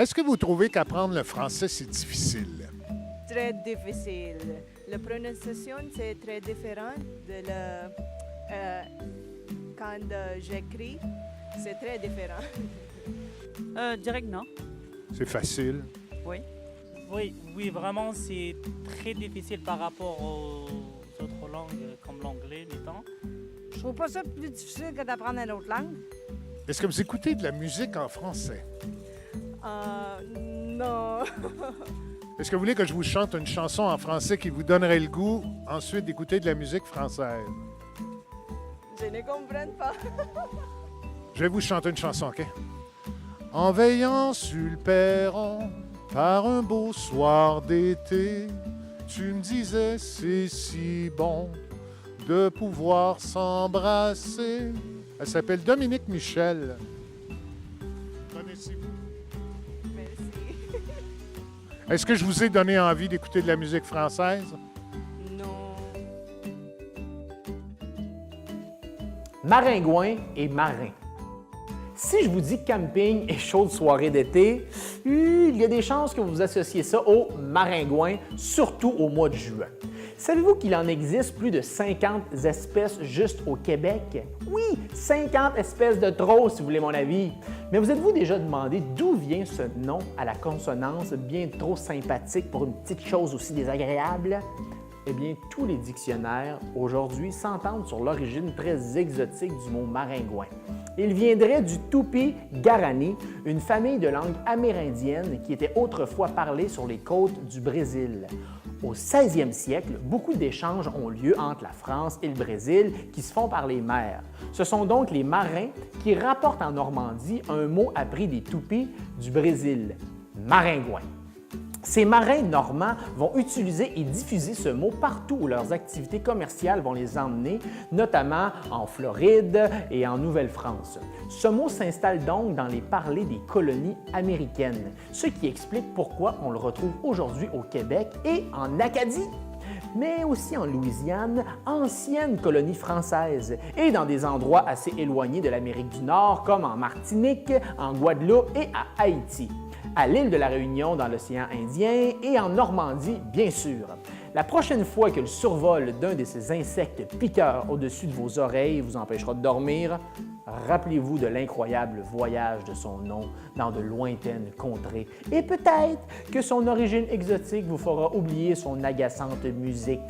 Est-ce que vous trouvez qu'apprendre le français, c'est difficile? Très difficile. La prononciation, c'est très différent de la, quand j'écris. C'est très différent. Direct, non? C'est facile. Oui. Oui, vraiment, c'est très difficile par rapport aux autres langues comme l'anglais, l'italien. Je trouve pas ça plus difficile que d'apprendre une autre langue. Est-ce que vous écoutez de la musique en français? Non. Est-ce que vous voulez que je vous chante une chanson en français qui vous donnerait le goût ensuite d'écouter de la musique française? Je ne comprends pas. Je vais vous chanter une chanson, OK? En veillant sur le perron, par un beau soir d'été, tu me disais c'est si bon de pouvoir s'embrasser. Elle s'appelle Dominique Michel. Connaissez-vous? Merci. Est-ce que je vous ai donné envie d'écouter de la musique française? Non. Maringouin et marin. Si je vous dis camping et chaude soirée d'été, il y a des chances que vous associez ça au maringouin, surtout au mois de juin. Savez-vous qu'il en existe plus de 50 espèces juste au Québec? Oui, 50 espèces de trop, si vous voulez mon avis. Mais vous êtes-vous déjà demandé d'où vient ce nom à la consonance bien trop sympathique pour une petite chose aussi désagréable? Eh bien, tous les dictionnaires aujourd'hui s'entendent sur l'origine très exotique du mot maringouin. Il viendrait du Tupi-Guarani, une famille de langues amérindiennes qui était autrefois parlée sur les côtes du Brésil. Au 16e siècle, beaucoup d'échanges ont lieu entre la France et le Brésil qui se font par les mers. Ce sont donc les marins qui rapportent en Normandie un mot appris des Tupis du Brésil, maringouin. Ces marins normands vont utiliser et diffuser ce mot partout où leurs activités commerciales vont les emmener, notamment en Floride et en Nouvelle-France. Ce mot s'installe donc dans les parlers des colonies américaines, ce qui explique pourquoi on le retrouve aujourd'hui au Québec et en Acadie, mais aussi en Louisiane, ancienne colonie française, et dans des endroits assez éloignés de l'Amérique du Nord comme en Martinique, en Guadeloupe et à Haïti, à l'île de la Réunion dans l'océan Indien et en Normandie, bien sûr. La prochaine fois que le survol d'un de ces insectes piqueurs au-dessus de vos oreilles vous empêchera de dormir, rappelez-vous de l'incroyable voyage de son nom dans de lointaines contrées et peut-être que son origine exotique vous fera oublier son agaçante musique.